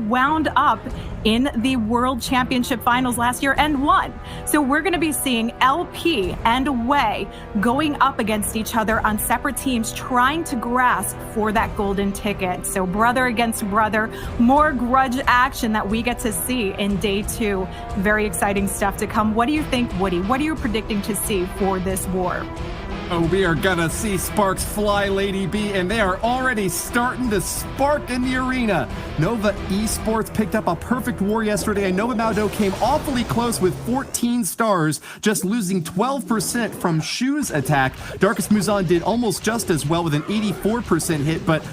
wound up in the World Championship Finals last year and won. So we're going to be seeing LP and Wei going up against each other on separate teams, trying to grasp for that golden ticket. So brother against brother, more grudge action that we get to see in day 2. Very exciting stuff to come. What do you think, Woody? What are you predicting to see for this war? Oh, we are gonna see sparks fly, Lady B, and they are already starting to spark in the arena. Nova Esports picked up a perfect war yesterday, and Nova Maodou came awfully close with 14 stars, just losing 12% from Shu's attack. Darkest MUZHAN did almost just as well with an 84% hit, but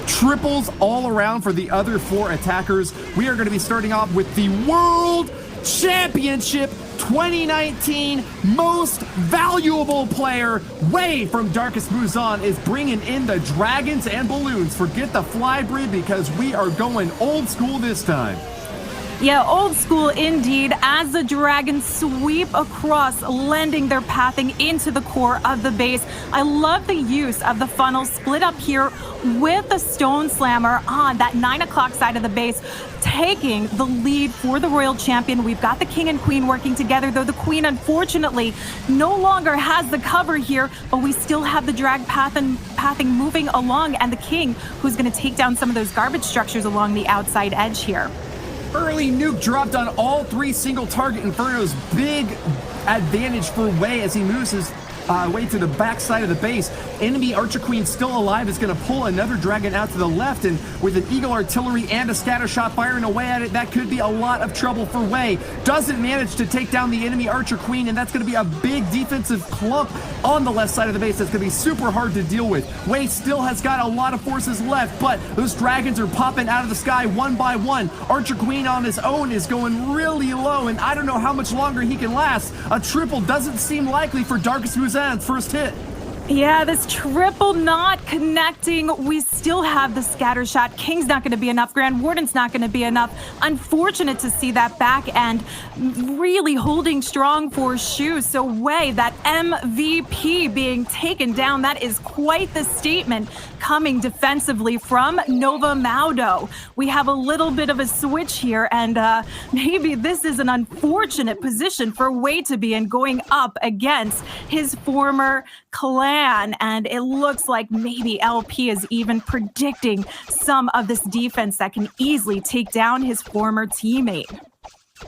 triples all around for the other 4 attackers. We are going to be starting off with the World Championship 2019 Most Valuable Player. Wei from Darkest MUZHAN is bringing in the dragons and balloons. Forget the flybrid because we are going old school this time. Yeah, old school indeed, as the dragons sweep across, lending their pathing into the core of the base. I love the use of the funnel split up here with the Stone Slammer on that 9 o'clock side of the base, taking the lead for the Royal Champion. We've got the King and Queen working together, though the Queen, unfortunately, no longer has the cover here, but we still have the drag pathing moving along, and the King, who's going to take down some of those garbage structures along the outside edge here. Early nuke dropped on all 3 single target Infernos. Big advantage for Wei as he moves his way to the back side of the base. Enemy Archer Queen still alive is going to pull another dragon out to the left, and with an Eagle Artillery and a scatter shot firing away at it, that could be a lot of trouble for Wei. Doesn't manage to take down the enemy Archer Queen, and that's going to be a big defensive clump on the left side of the base that's going to be super hard to deal with. Wei still has got a lot of forces left, but those dragons are popping out of the sky one by one. Archer Queen on his own is going really low, and I don't know how much longer he can last. A triple doesn't seem likely for Darkest MUZHAN's first hit. Yeah, this triple not connecting. We still have the scatter shot. King's not going to be enough. Grand Warden's not going to be enough. Unfortunate to see that back end really holding strong for Shu. So Wei, that MVP being taken down, that is quite the statement coming defensively from Nova Maodou. We have a little bit of a switch here, and maybe this is an unfortunate position for Wei to be in, going up against his former clan, and it looks like maybe LP is even predicting some of this defense that can easily take down his former teammate.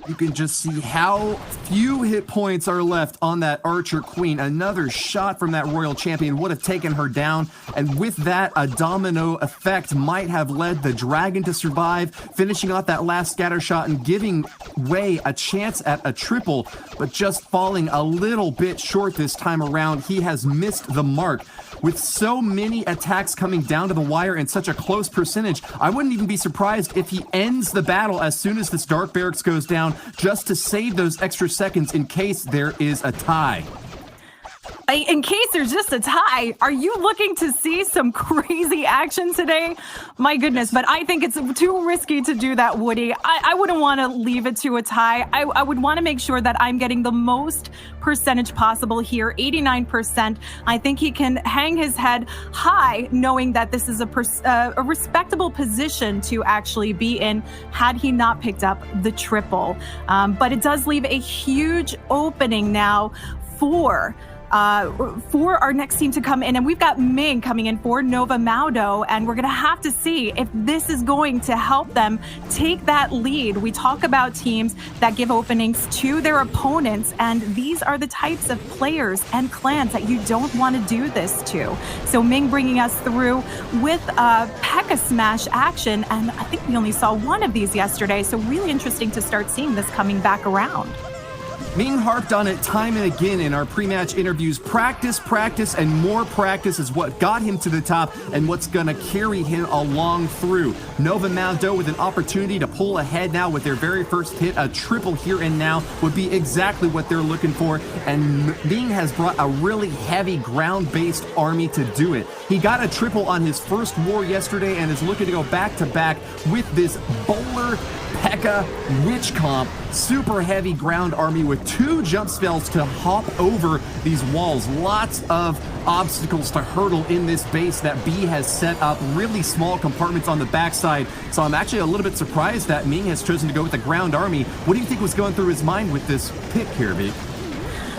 You can just see how few hit points are left on that Archer Queen. Another shot from that Royal Champion would have taken her down, and with that, a domino effect might have led the dragon to survive, finishing off that last scatter shot and giving Wei a chance at a triple, but just falling a little bit short this time around. He has missed the mark. With so many attacks coming down to the wire in such a close percentage, I wouldn't even be surprised if he ends the battle as soon as this Dark Barracks goes down, just to save those extra seconds in case there is a tie. In case there's just a tie, are you looking to see some crazy action today? My goodness, but I think it's too risky to do that, Woody. I wouldn't want to leave it to a tie. I would want to make sure that I'm getting the most percentage possible here, 89%. I think he can hang his head high, knowing that this is a respectable position to actually be in had he not picked up the triple. But it does leave a huge opening now for our next team to come in, and we've got Ming coming in for Nova Maodou, and we're gonna have to see if this is going to help them take that lead. We talk about teams that give openings to their opponents, and these are the types of players and clans that you don't want to do this to. So Ming bringing us through with P.E.K.K.A. Smash action, and I think we only saw one of these yesterday, so really interesting to start seeing this coming back around. Ming harped on it time and again in our pre-match interviews. Practice, practice, and more practice is what got him to the top and what's going to carry him along through. Nova Maodou with an opportunity to pull ahead now with their very first hit. A triple here and now would be exactly what they're looking for, and Ming has brought a really heavy ground-based army to do it. He got a triple on his first war yesterday and is looking to go back-to-back with this Bowler P.E.K.K.A. Witch Comp. Super heavy ground army with 2 jump spells to hop over these walls. Lots of obstacles to hurdle in this base that B has set up. Really small compartments on the backside. So I'm actually a little bit surprised that Ming has chosen to go with the ground army. What do you think was going through his mind with this pick here, B?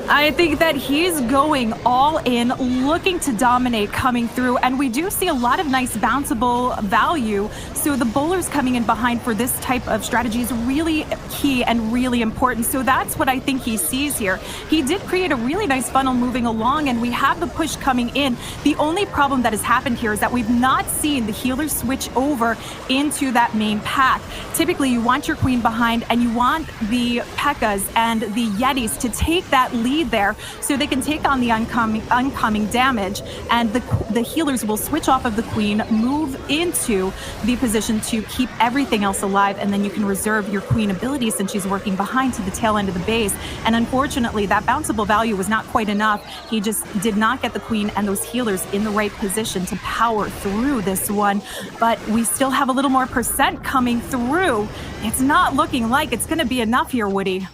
I think that he's going all in, looking to dominate coming through, and we do see a lot of nice bounceable value. So the bowlers coming in behind for this type of strategy is really key and really important. So that's what I think he sees here. He did create a really nice funnel moving along, and we have the push coming in. The only problem that has happened here is that we've not seen the healers switch over into that main pack. Typically, you want your queen behind, and you want the P.E.K.K.A.s and the Yetis to take that lead there so they can take on the oncoming damage, and the healers will switch off of the queen, move into the position to keep everything else alive, and then you can reserve your queen ability since she's working behind to the tail end of the base. And unfortunately, that bounceable value was not quite enough. He just did not get the queen and those healers in the right position to power through this one. But we still have a little more percent coming through. It's not looking like it's going to be enough here, Woody.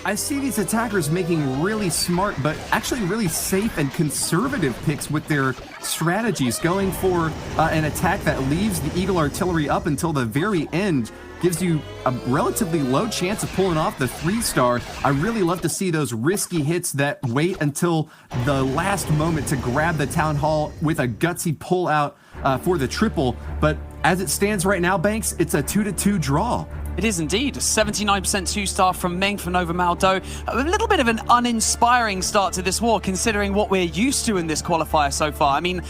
I see these attackers making really smart, but actually really safe and conservative picks with their strategies, going for an attack that leaves the Eagle Artillery up until the very end. Gives you a relatively low chance of pulling off the 3-star. I really love to see those risky hits that wait until the last moment to grab the Town Hall with a gutsy pull out for the triple. But as it stands right now, Banks, it's a 2-2 draw. It is indeed. A 79% 2-star from Ming for Nova Maodou. A little bit of an uninspiring start to this war, considering what we're used to in this qualifier so far. I mean,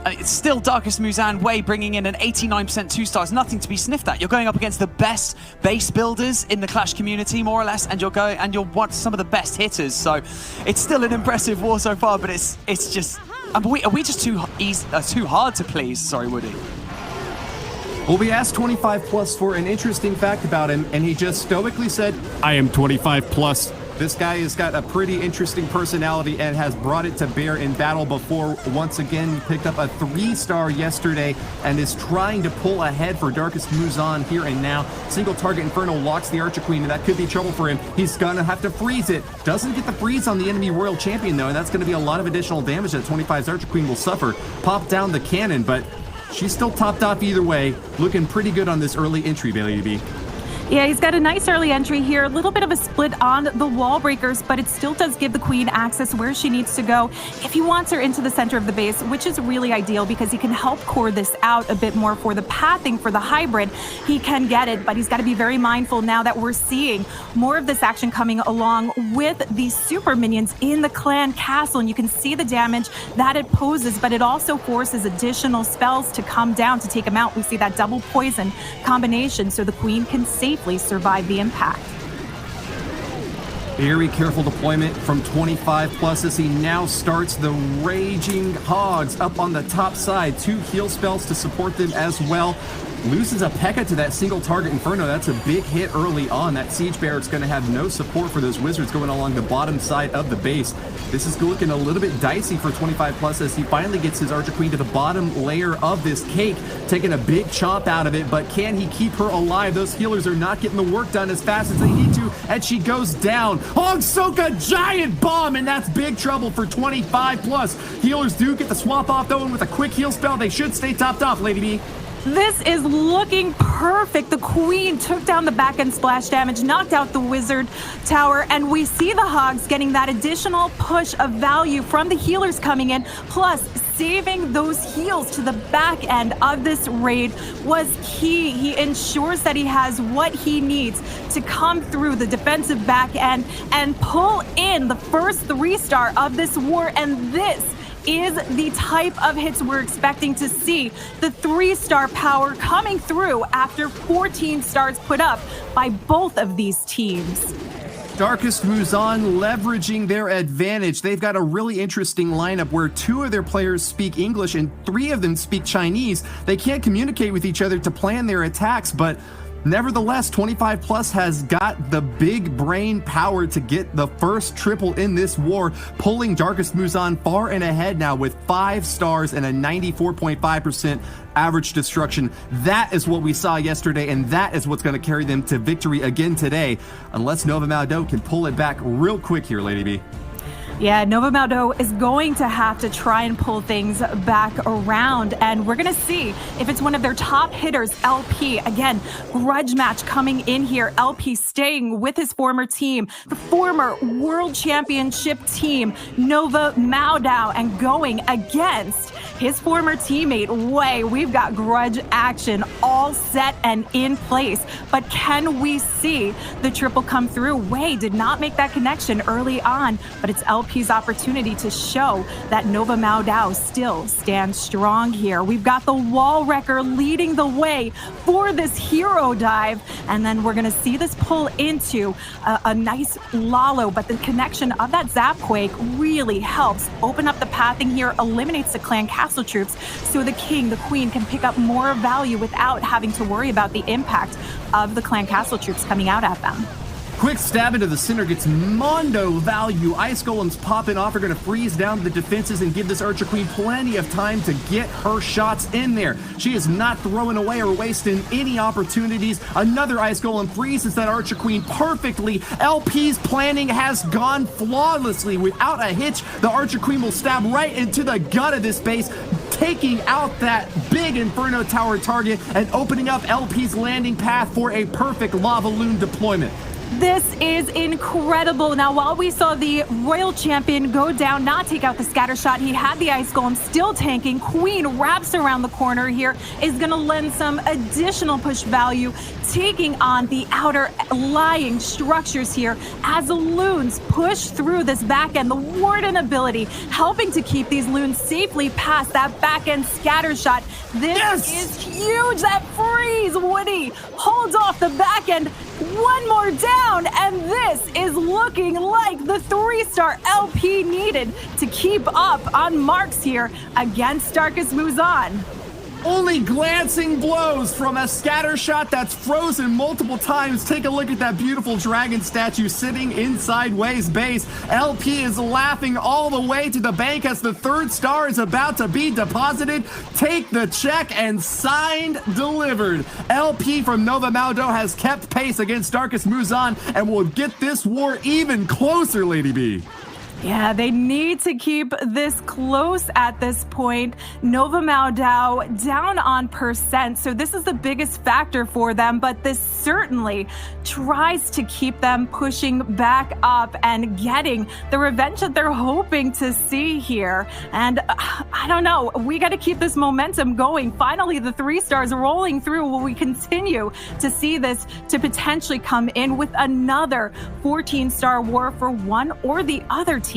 it's still Darkest Muzhan Wei bringing in an 89% 2-star. It's nothing to be sniffed at. You're going up against the best base builders in the Clash community, more or less, and you're some of the best hitters. So it's still an impressive war so far, but it's just... Are we just too hard to please? Sorry, Woody. Well, we asked 25 Plus for an interesting fact about him, and he just stoically said, I am 25 Plus. This guy has got a pretty interesting personality and has brought it to bear in battle before. Once again, he picked up a 3-star yesterday and is trying to pull ahead for Darkest Muzhan here and now. Single target Inferno locks the Archer Queen, and that could be trouble for him. He's gonna have to freeze it. Doesn't get the freeze on the enemy Royal Champion, though, and that's gonna be a lot of additional damage that 25's Archer Queen will suffer. Pop down the cannon, but she's still topped off either way. Looking pretty good on this early entry, Bailey B. Yeah, he's got a nice early entry here. A little bit of a split on the wall breakers, but it still does give the queen access where she needs to go if he wants her into the center of the base, which is really ideal because he can help core this out a bit more for the pathing for the hybrid. He can get it, but he's got to be very mindful now that we're seeing more of this action coming along with these super minions in the clan castle, and you can see the damage that it poses, but it also forces additional spells to come down to take him out. We see that double poison combination, so the queen can safely survive the impact. Very careful deployment from 25 Plus as he now starts the Raging Hogs up on the top side. 2 heal spells to support them as well. Loses a P.E.K.K.A. to that single target Inferno. That's a big hit early on. That Siege Barracks going to have no support for those Wizards going along the bottom side of the base. This is looking a little bit dicey for 25 Plus as he finally gets his Archer Queen to the bottom layer of this cake, taking a big chomp out of it, but can he keep her alive? Those healers are not getting the work done as fast as they need to, and she goes down. Hog Soak a giant bomb, and that's big trouble for 25 Plus. Healers do get the swap off though, and with a quick heal spell, they should stay topped off, Lady B. This is looking perfect. The queen took down the back end splash damage, knocked out the wizard tower, and we see the hogs getting that additional push of value from the healers coming in, plus saving those heals to the back end of this raid was key. He ensures that he has what he needs to come through the defensive back end and pull in the first 3-star of this war, and this is the type of hits we're expecting to see. The 3-star power coming through after 14 stars put up by both of these teams. Darkest Muzhan leveraging their advantage. They've got a really interesting lineup where 2 of their players speak English and 3 of them speak Chinese. They can't communicate with each other to plan their attacks, but Nevertheless, 25 Plus has got the big brain power to get the first triple in this war, pulling Darkest Muzhan far and ahead now with 5 stars and a 94.5% average destruction. That is what we saw yesterday, and that is what's going to carry them to victory again today, unless Nova Maodou can pull it back real quick here, Lady B. Yeah, Nova Maodou is going to have to try and pull things back around, and we're going to see if it's one of their top hitters, LP. Again, grudge match coming in here. LP staying with his former team, the former world championship team, Nova Maodou, and going against his former teammate, Wei. We've got grudge action all set and in place, but can we see the triple come through? Wei did not make that connection early on, but it's LP's opportunity to show that Nova Maodou still stands strong here. We've got the wall wrecker leading the way for this hero dive, and then we're going to see this pull into a nice Lalo, but the connection of that Zapquake really helps open up the pathing here, eliminates the clan castle troops, so the king, the queen can pick up more value without having to worry about the impact of the clan castle troops coming out at them. Quick stab into the center gets Mondo value. Ice Golems popping off are going to freeze down the defenses and give this Archer Queen plenty of time to get her shots in there. She is not throwing away or wasting any opportunities. Another Ice Golem freezes that Archer Queen perfectly. LP's planning has gone flawlessly. Without a hitch, the Archer Queen will stab right into the gut of this base, taking out that big Inferno Tower target and opening up LP's landing path for a perfect Lava Loon deployment. This is incredible. Now, while we saw the Royal Champion go down, not take out the scatter shot, he had the Ice Golem still tanking. Queen wraps around the corner here, is going to lend some additional push value, taking on the outer lying structures here as the loons push through this back end. The Warden ability helping to keep these loons safely past that back end scatter shot. This is huge. That freeze, Woody. Hold off the back end. One more down, and this is looking like the 3-star LP needed to keep up on marks here against Darkest Muzhan. Only glancing blows from a scatter shot that's frozen multiple times. Take a look at that beautiful dragon statue sitting inside Wei's base. LP is laughing all the way to the bank as the 3rd star is about to be deposited. Take the check and signed, delivered. LP from Nova Maodou has kept pace against Darkest Muzhan and will get this war even closer, Lady B. Yeah, they need to keep this close at this point. Nova Maodou down on percent, so this is the biggest factor for them, but this certainly tries to keep them pushing back up and getting the revenge that they're hoping to see here. And I don't know, we got to keep this momentum going. Finally, the 3 stars rolling through. Will we continue to see this to potentially come in with another 14-star war for one or the other team?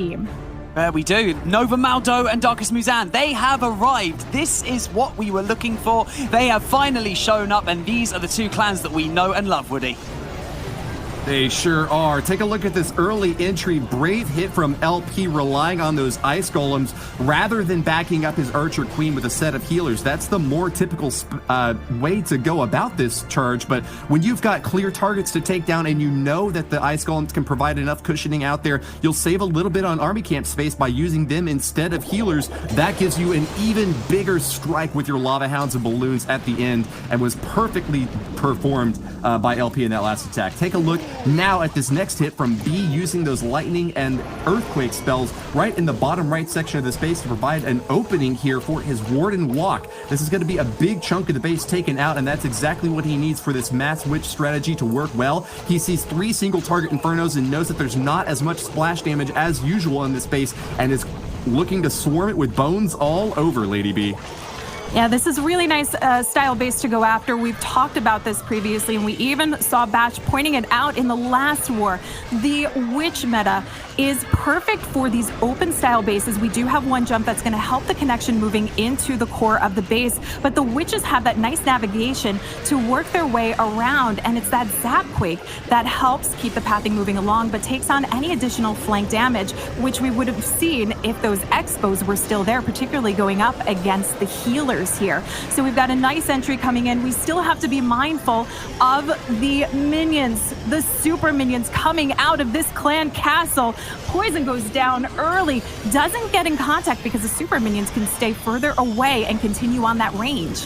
There we do. Nova Maodou and Darkest Muzhan, they have arrived. This is what we were looking for. They have finally shown up, and these are the 2 clans that we know and love, Woody. They sure are. Take a look at this early entry. Brave hit from LP, relying on those Ice Golems rather than backing up his Archer Queen with a set of healers. That's the more typical way to go about this charge. But when you've got clear targets to take down and you know that the Ice Golems can provide enough cushioning out there, you'll save a little bit on army camp space by using them instead of healers. That gives you an even bigger strike with your Lava Hounds and Balloons at the end, and was perfectly performed by LP in that last attack. Take a look now at this next hit from B, using those lightning and earthquake spells right in the bottom right section of the space to provide an opening here for his Warden Walk. This is going to be a big chunk of the base taken out, and that's exactly what he needs for this Mass Witch strategy to work well. He sees 3 single target Infernos and knows that there's not as much splash damage as usual in this base, and is looking to swarm it with bones all over, Lady B. Yeah, this is really nice style base to go after. We've talked about this previously, and we even saw Batch pointing it out in the last war. The Witch meta is perfect for these open style bases. We do have one jump that's going to help the connection moving into the core of the base, but the Witches have that nice navigation to work their way around, and it's that Zapquake that helps keep the pathing moving along, but takes on any additional flank damage, which we would have seen if those Expos were still there, particularly going up against the healers healers here. So we've got a nice entry coming in. We still have to be mindful of the minions, the super minions coming out of this clan castle. Poison goes down early, doesn't get in contact because the super minions can stay further away and continue on that range.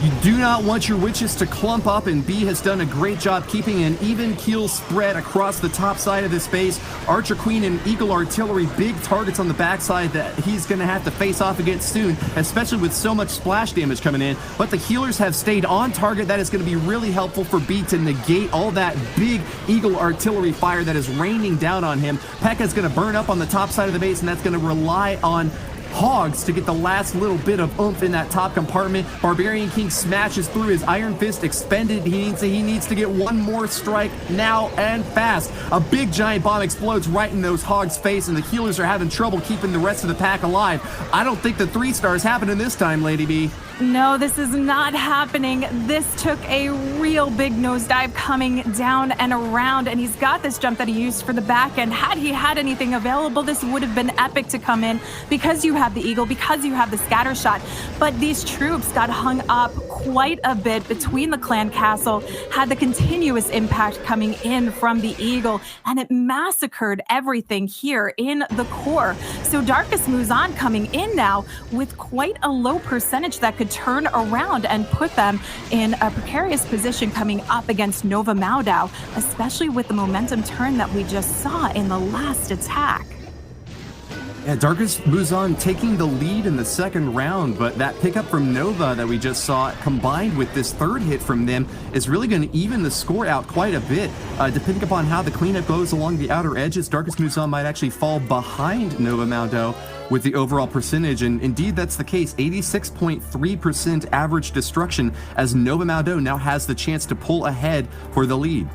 You do not want your witches to clump up, and B has done a great job keeping an even keel spread across the top side of this base. Archer Queen and Eagle Artillery, big targets on the backside that he's going to have to face off against soon, especially with so much splash damage coming in. But the healers have stayed on target. That is going to be really helpful for B to negate all that big Eagle Artillery fire that is raining down on him. P.E.K.K.A.'s going to burn up on the top side of the base, and that's going to rely on Hogs to get the last little bit of oomph in that top compartment. Barbarian King smashes through, his Iron Fist expended. He needs to get one more strike now and fast. A big giant bomb explodes right in those Hogs' face, and the healers are having trouble keeping the rest of the pack alive. I don't think the 3 stars happening this time, Lady B. No, this is not happening. This took a real big nosedive coming down and around, and he's got this jump that he used for the back end. Had he had anything available, this would have been epic to come in because you have the Eagle, because you have the scatter shot. But these troops got hung up quite a bit between the clan castle, had the continuous impact coming in from the Eagle, and it massacred everything here in the core. So Darkest MUZHAN coming in now with quite a low percentage that could turn around and put them in a precarious position coming up against Nova MAODOU, especially with the momentum turn that we just saw in the last attack. Yeah, Darkest MUZHAN taking the lead in the second round, but that pickup from Nova that we just saw combined with this third hit from them is really going to even the score out quite a bit. Depending upon how the cleanup goes along the outer edges, Darkest MUZHAN might actually fall behind Nova MAODOU with the overall percentage, and indeed that's the case. 86.3% average destruction as Nova MAODOU now has the chance to pull ahead for the lead.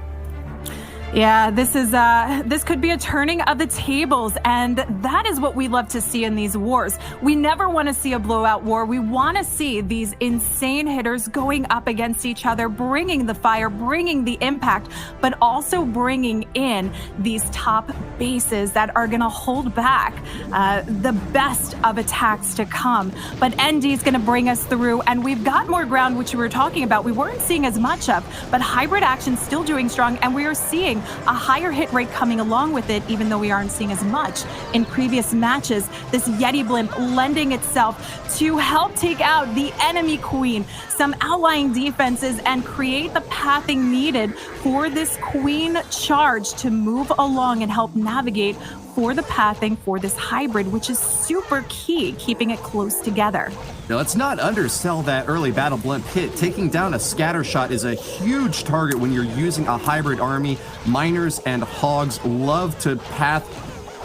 Yeah, this could be a turning of the tables, and that is what we love to see in these wars. We never want to see a blowout war. We want to see these insane hitters going up against each other, bringing the fire, bringing the impact, but also bringing in these top bases that are going to hold back the best of attacks to come. But ND is going to bring us through, and we've got more ground, which we were talking about. We weren't seeing as much of, but hybrid action still doing strong, and we are seeing a higher hit rate coming along with it, even though we aren't seeing as much in previous matches. This Yeti blimp lending itself to help take out the enemy queen, some outlying defenses, and create the pathing needed for this queen charge to move along and help navigate for the pathing for this hybrid, which is super key, keeping it close together. Now, let's not undersell that early battle blimp hit. Taking down a scatter shot is a huge target when you're using a hybrid army. Miners and Hogs love to path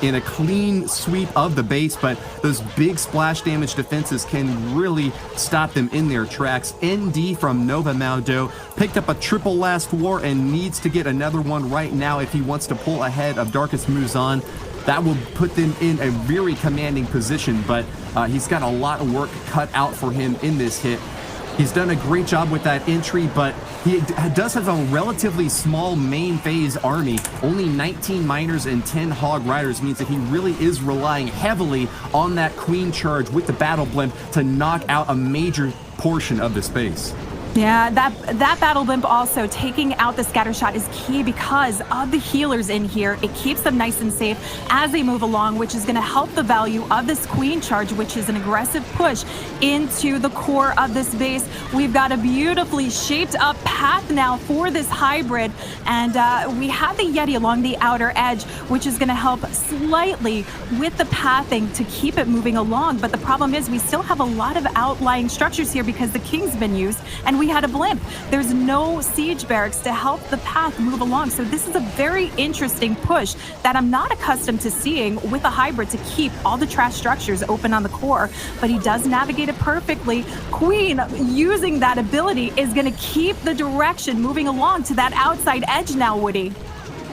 in a clean sweep of the base, but those big splash damage defenses can really stop them in their tracks. ND from Nova MAODOU picked up a triple last war and needs to get another one right now if he wants to pull ahead of Darkest MUZHAN. That will put them in a very commanding position, but he's got a lot of work cut out for him in this hit. He's done a great job with that entry, but he does have a relatively small main phase army. Only 19 miners and 10 hog riders means that he really is relying heavily on that queen charge with the battle blimp to knock out a major portion of the space. Yeah, that battle blimp also taking out the scatter shot is key because of the healers in here. It keeps them nice and safe as they move along, which is going to help the value of this queen charge, which is an aggressive push into the core of this base. We've got a beautifully shaped up path now for this hybrid, and we have the Yeti along the outer edge, which is going to help slightly with the pathing to keep it moving along. But the problem is we still have a lot of outlying structures here because the king's been used, and we had a blimp. There's no siege barracks to help the path move along. So this is a very interesting push that I'm not accustomed to seeing with a hybrid to keep all the trash structures open on the core, but he does navigate it perfectly. Queen using that ability is going to keep the direction moving along to that outside edge now, Woody.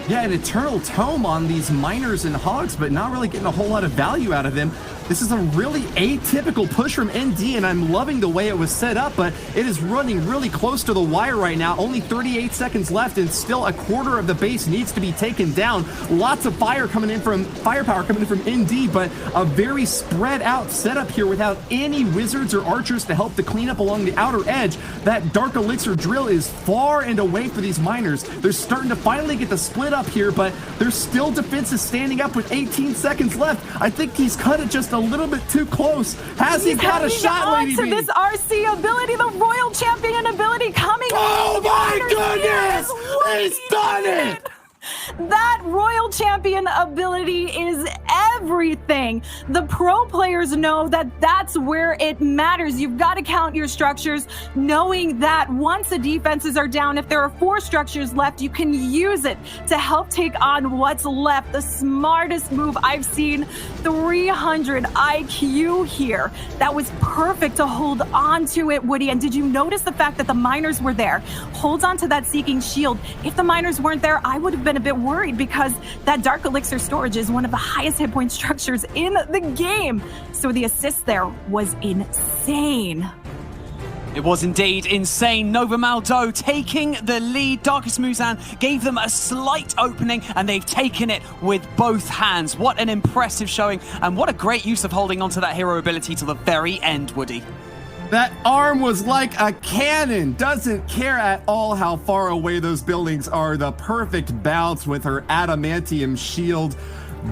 Yeah, an Eternal Tome on these miners and hogs, but not really getting a whole lot of value out of them. This is a really atypical push from ND, and I'm loving the way it was set up, but it is running really close to the wire right now. Only 38 seconds left, and still a quarter of the base needs to be taken down. Lots of firepower coming in from ND, but a very spread out setup here without any wizards or archers to help to clean up along the outer edge. That Dark Elixir drill is far and away for these miners. They're starting to finally get the split up here, but there's still defenses standing up with 18 seconds left. I think he's cut it just a little bit too close. Has he got a shot, Lady B? This RC ability, the Royal Champion ability coming. Oh my goodness! He's done it! That Royal Champion ability is everything. The pro players know that that's where it matters. You've got to count your structures, knowing that once the defenses are down, if there are 4 structures left, you can use it to help take on what's left. The smartest move I've seen, 300 IQ here. That was perfect to hold on to it, Woody. And did you notice the fact that the miners were there? Hold on to that Seeking Shield. If the miners weren't there, I would have been a bit worried, because that Dark Elixir storage is one of the highest hit point structures in the game. So the assist there was insane. It was indeed insane. Nova Maodou taking the lead. Darkest Muzhan gave them a slight opening, and they've taken it with both hands. What an impressive showing, and what a great use of holding onto that hero ability till the very end, Woody. That arm was like a cannon. Doesn't care at all how far away those buildings are. The perfect bounce with her adamantium shield.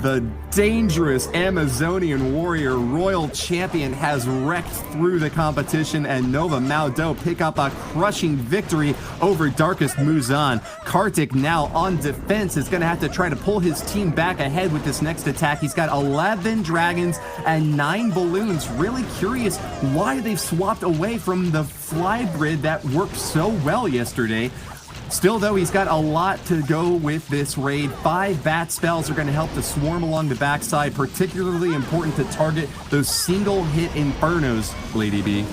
The dangerous Amazonian warrior Royal Champion has wrecked through the competition, and Nova Maodou pick up a crushing victory over Darkest Muzhan. Kartik now on defense is going to have to try to pull his team back ahead with this next attack. He's got 11 dragons and 9 balloons. Really curious why they've swapped away from the fly grid that worked so well yesterday. Still, though, he's got a lot to go with this raid. 5 bat spells are going to help to swarm along the backside, particularly important to target those single hit infernos, Lady B.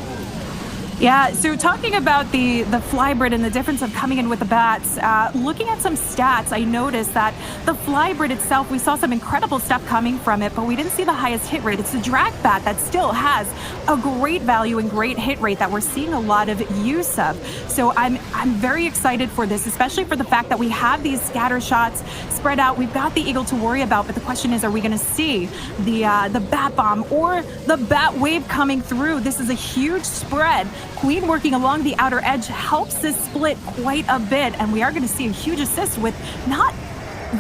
Yeah, so talking about the Flybrid and the difference of coming in with the bats, looking at some stats, I noticed that the Flybrid itself, we saw some incredible stuff coming from it, but we didn't see the highest hit rate. It's the drag bat that still has a great value and great hit rate that we're seeing a lot of use of. So I'm very excited for this, especially for the fact that we have these scatter shots spread out. We've got the Eagle to worry about, but the question is, are we going to see the bat bomb or the bat wave coming through? This is a huge spread. Queen working along the outer edge helps this split quite a bit, and we are going to see a huge assist with not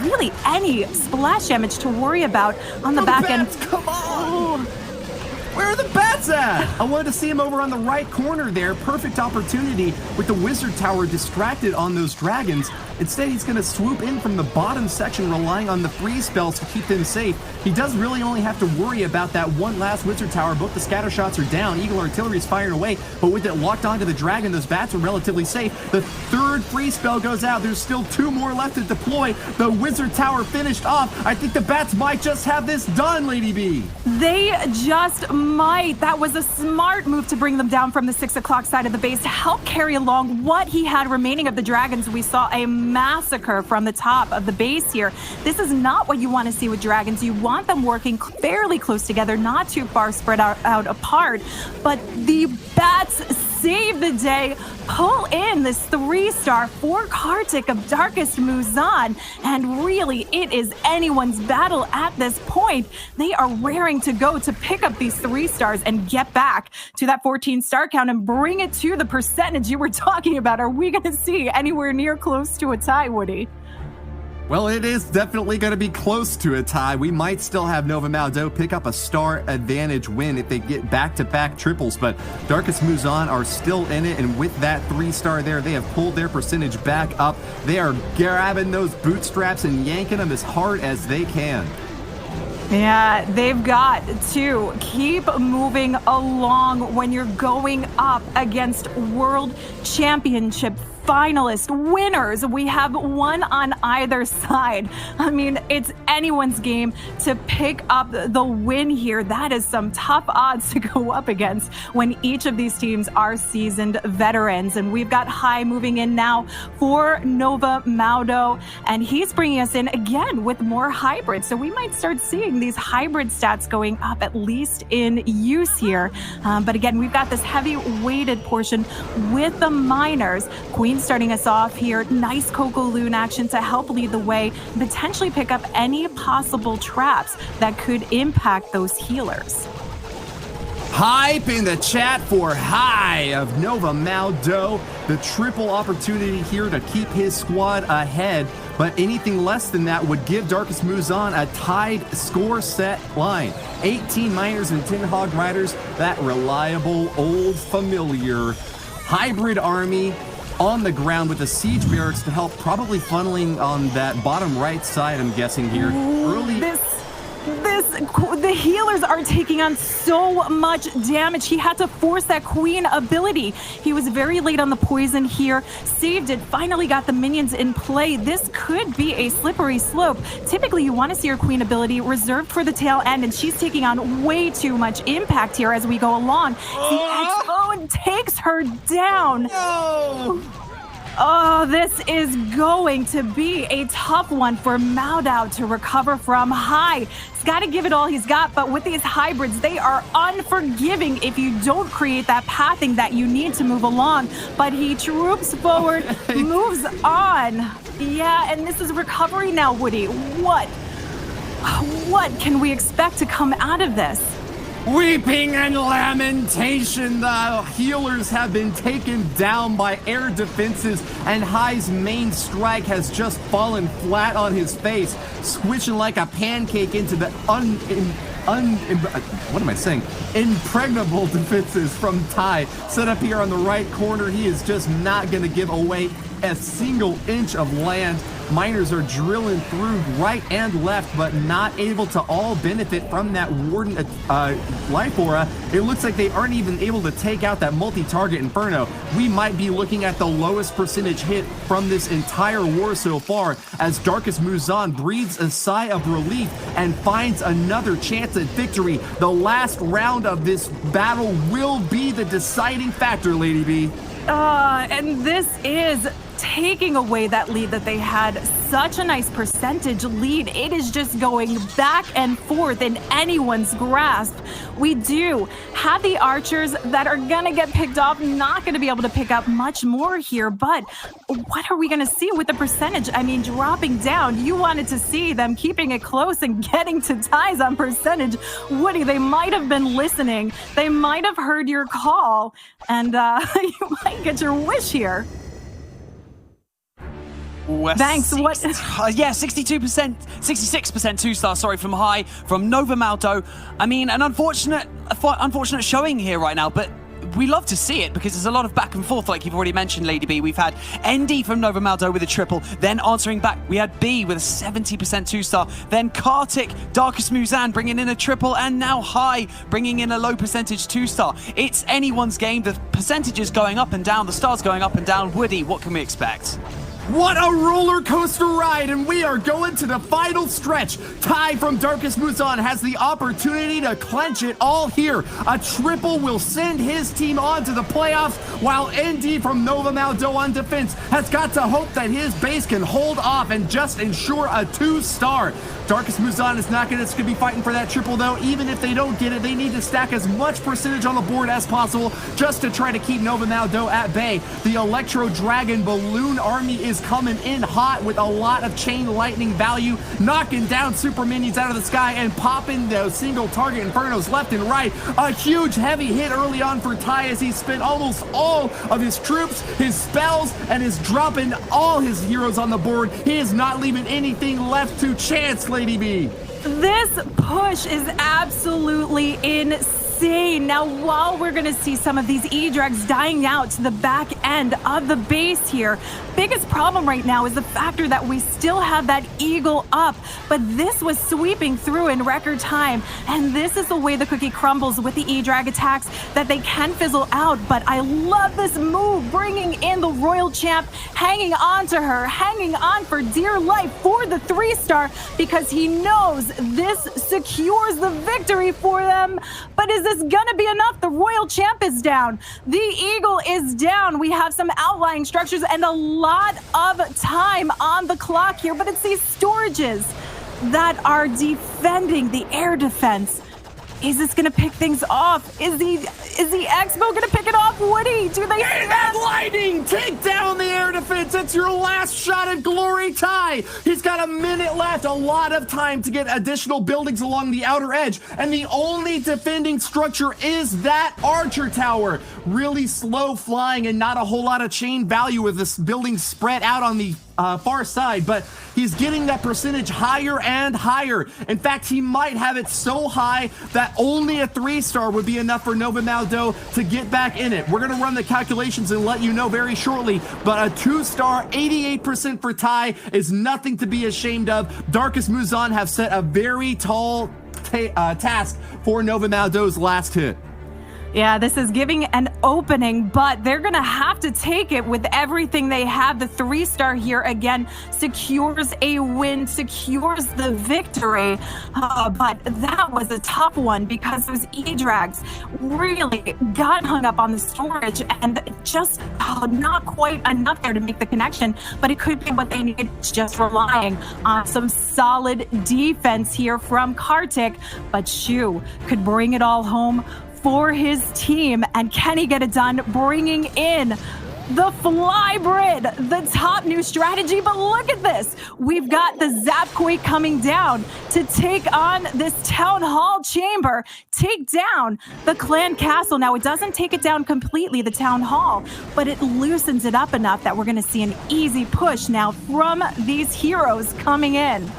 really any splash damage to worry about on the back end. Come on! Where are the bats at? I wanted to see him over on the right corner there. Perfect opportunity with the wizard tower distracted on those dragons. Instead, he's going to swoop in from the bottom section, relying on the freeze spells to keep them safe. He does really only have to worry about that one last wizard tower. Both the scatter shots are down. Eagle artillery is firing away, but with it locked onto the dragon, those bats are relatively safe. The 3rd freeze spell goes out. There's still 2 more left to deploy. The wizard tower finished off. I think the bats might just have this done, Lady B. They just might. That was a smart move to bring them down from the 6 o'clock side of the base to help carry along what he had remaining of the dragons. We saw a massacre from the top of the base here. This is not what you want to see with dragons. You want them working fairly close together, not too far spread out apart. But the bats save the day, pull in this 3-star for Kartik of Darkest Muzhan, and really it is anyone's battle at this point. They are raring to go to pick up these 3 stars and get back to that 14-star count and bring it to the percentage you were talking about. Are we going to see anywhere near close to a tie, Woody? Well, it is definitely going to be close to a tie. We might still have Nova Maodou pick up a star advantage win if they get back-to-back triples, but Darkest Muzhan are still in it, and with that 3-star there, they have pulled their percentage back up. They are grabbing those bootstraps and yanking them as hard as they can. Yeah, they've got to keep moving along when you're going up against World Championship finalists, winners. We have one on either side. I mean, it's anyone's game to pick up the win here. That is some tough odds to go up against when each of these teams are seasoned veterans. And we've got High moving in now for Nova Maodou, and he's bringing us in again with more hybrids. So we might start seeing these hybrid stats going up, at least in use here. But again, we've got this heavy weighted portion with the miners. Queen starting us off here. Nice Coco Loon action to help lead the way, potentially pick up any possible traps that could impact those healers. Hype in the chat for High of Nova Maodou. The triple opportunity here to keep his squad ahead, but anything less than that would give Darkest MUZHAN a tied score set line. 18 miners and 10 hog riders, that reliable, old, familiar hybrid army on the ground with the siege barracks to help, probably funneling on that bottom right side, I'm guessing here. Early. The healers are taking on so much damage. He had to force that Queen ability. He was very late on the poison here, saved it, finally got the minions in play. This could be a slippery slope. Typically, you want to see your Queen ability reserved for the tail end, and she's taking on way too much impact here as we go along. The XO takes her down. No! Oh, this is going to be a tough one for Maodou to recover from. High. He's got to give it all he's got, but with these hybrids, they are unforgiving if you don't create that pathing that you need to move along. But he troops forward, moves on. Yeah, and this is recovery now, Woody. What can we expect to come out of this? Weeping and lamentation, the healers have been taken down by air defenses, and High's main strike has just fallen flat on his face, squishing like a pancake into the impregnable defenses from Ty. Set up here on the right corner, he is just not going to give away a single inch of land. Miners are drilling through right and left, but not able to all benefit from that Warden life aura. It looks like they aren't even able to take out that multi-target Inferno. We might be looking at the lowest percentage hit from this entire war so far, as Darkest MUZHAN breathes a sigh of relief and finds another chance at victory. The last round of this battle will be the deciding factor, Lady B. And this is taking away that lead that they had. Such a nice percentage lead. It is just going back and forth in anyone's grasp. We do have the archers that are gonna get picked off, not gonna be able to pick up much more here, but what are we gonna see with the percentage? I mean, dropping down. You wanted to see them keeping it close and getting to ties on percentage. Woody, they might have been listening. They might have heard your call, and you might get your wish here. Thanks. What? Yeah, 62%, 66% 2-star, sorry, from High, from Nova Maodou. I mean, an unfortunate showing here right now, but we love to see it because there's a lot of back and forth, like you've already mentioned, Lady B. We've had ND from Nova Maodou with a triple, then answering back, we had B with a 70% 2-star, then Kartik, Darkest MUZHAN bringing in a triple, and now High bringing in a low percentage 2-star. It's anyone's game. The percentages going up and down, the stars going up and down. Woody, what can we expect? What a roller coaster ride, and we are going to the final stretch. Ty from Darkest MUZHAN has the opportunity to clench it all here. A triple will send his team on to the playoffs, while ND from Nova Maodou on defense has got to hope that his base can hold off and just ensure a 2-star. Darkest MUZHAN is not going to be fighting for that triple, though. Even if they don't get it, they need to stack as much percentage on the board as possible just to try to keep Nova Maodou at bay. The Electro Dragon Balloon Army is coming in hot with a lot of chain lightning value, knocking down super minions out of the sky and popping those single target Infernos left and right. A huge heavy hit early on for Ty as he spent almost all of his troops, his spells, and is dropping all his heroes on the board. He is not leaving anything left to chance, Lady B. This push is absolutely insane. insane. Now, while we're going to see some of these E-Drags dying out to the back end of the base here, biggest problem right now is the factor that we still have that Eagle up, but this was sweeping through in record time, and this is the way the cookie crumbles with the E-Drag attacks, that they can fizzle out. But I love this move, bringing in the Royal Champ, hanging on to her, hanging on for dear life for the 3-star, because he knows this secures the victory for them. But is this gonna be enough? The Royal Champ is down, the Eagle is down, we have some outlying structures and a lot of time on the clock here, but it's these storages that are defending the air defense. Is this gonna pick things off? Is the Expo gonna pick it off? Woody, do they Hey, that lightning! Take down the air defense! It's your last shot at glory, Ty! He's got a minute left, a lot of time to get additional buildings along the outer edge, and the only defending structure is that archer tower. Really slow flying and not a whole lot of chain value with this building spread out on the far side, but he's getting that percentage higher and higher. In fact, he might have it so high that only a 3-star would be enough for Nova Maodou to get back in it. We're going to run the calculations and let you know very shortly, but a 2-star, 88% for Ty is nothing to be ashamed of. Darkest MUZHAN have set a very tall task for Nova Maodou's last hit. Yeah, this is giving an opening, but they're going to have to take it with everything they have. The 3-star here, again, secures a win, secures the victory. But that was a tough one because those E-Drags really got hung up on the storage and just not quite enough there to make the connection. But it could be what they needed, just relying on some solid defense here from Kartik. But Shu could bring it all home for his team, and can he get it done, bringing in the Flybrid, the top new strategy? But look at this, we've got the Zapquake coming down to take on this Town Hall chamber, take down the Clan Castle. Now, it doesn't take it down completely, the Town Hall, but it loosens it up enough that we're going to see an easy push now from these heroes coming in.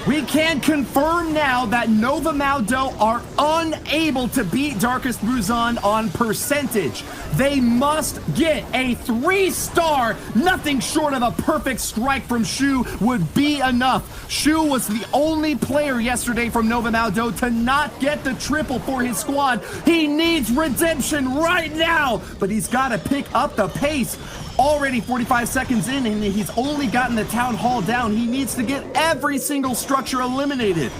We can confirm now that Nova Maodou are unable to beat Darkest MUZHAN on percentage. They must get a 3-star. Nothing short of a perfect strike from Shu would be enough. Shu was the only player yesterday from Nova Maodou to not get the triple for his squad. He needs redemption right now, but he's got to pick up the pace. Already 45 seconds in, and he's only gotten the Town Hall down. He needs to get every single structure eliminated.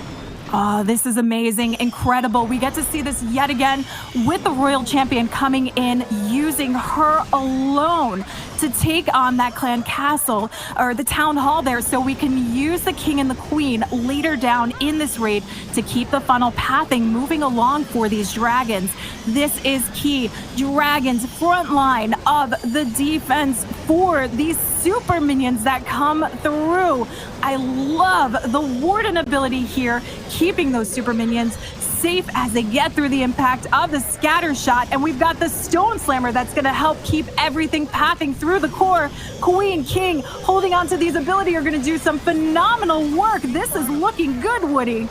Oh, this is amazing, incredible. We get to see this yet again with the Royal Champion coming in, using her alone to take on that Clan Castle, or the Town Hall there, so we can use the King and the Queen later down in this raid to keep the funnel pathing moving along for these dragons. This is key. Dragons front line of the defense for these super minions that come through. I love the Warden ability here, keeping those super minions safe as they get through the impact of the scatter shot. And we've got the Stone Slammer that's going to help keep everything pathing through the core. Queen, King, holding on to these ability are going to do some phenomenal work. This is looking good, Woody.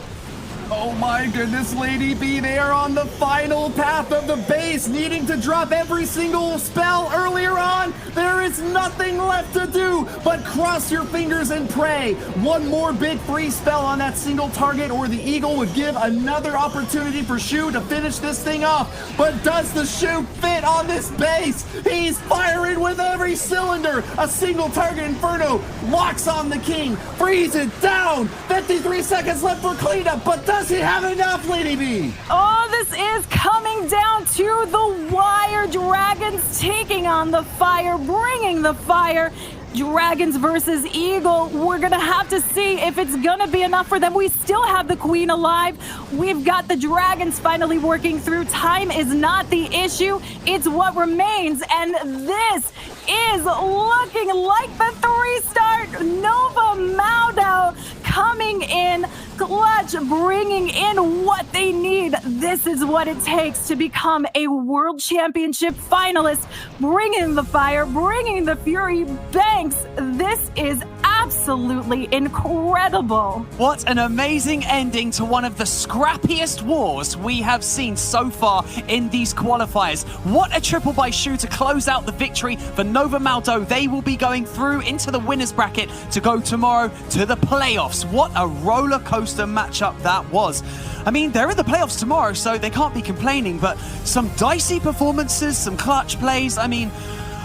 Oh my goodness, Lady B, they are on the final path of the base, needing to drop every single spell earlier on. There is nothing left to do but cross your fingers and pray. One more big free spell on that single target, or the Eagle would give another opportunity for Shu to finish this thing off. But does the Shu fit on this base? He's firing with every cylinder. A single target Inferno locks on the King, frees it down. 53 seconds left for cleanup, but does he have enough, Lady B? Oh, this is coming down to the wire. Dragons taking on the fire, bringing the fire. Dragons versus Eagle. We're going to have to see if it's going to be enough for them. We still have the Queen alive. We've got the Dragons finally working through. Time is not the issue. It's what remains. And this is looking like the 3-star Nova Maodou coming in clutch, bringing in what they need. This is what it takes to become a World Championship finalist. Bringing the fire, bringing the fury. Banks, this is absolutely absolutely incredible. What an amazing ending to one of the scrappiest wars we have seen so far in these qualifiers. What a triple by Shu to close out the victory for Nova Maodou. They will be going through into the winners bracket to go tomorrow to the playoffs. What a roller coaster matchup that was. I mean, they're in the playoffs tomorrow, so they can't be complaining, but some dicey performances, some clutch plays. I mean,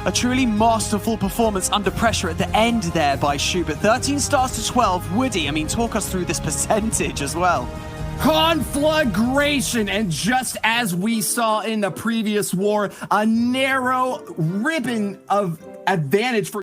a truly masterful performance under pressure at the end there by Shu, but 13 stars to 12. Woody, I mean, talk us through this percentage as well. Conflagration, and just as we saw in the previous war, a narrow ribbon of advantage for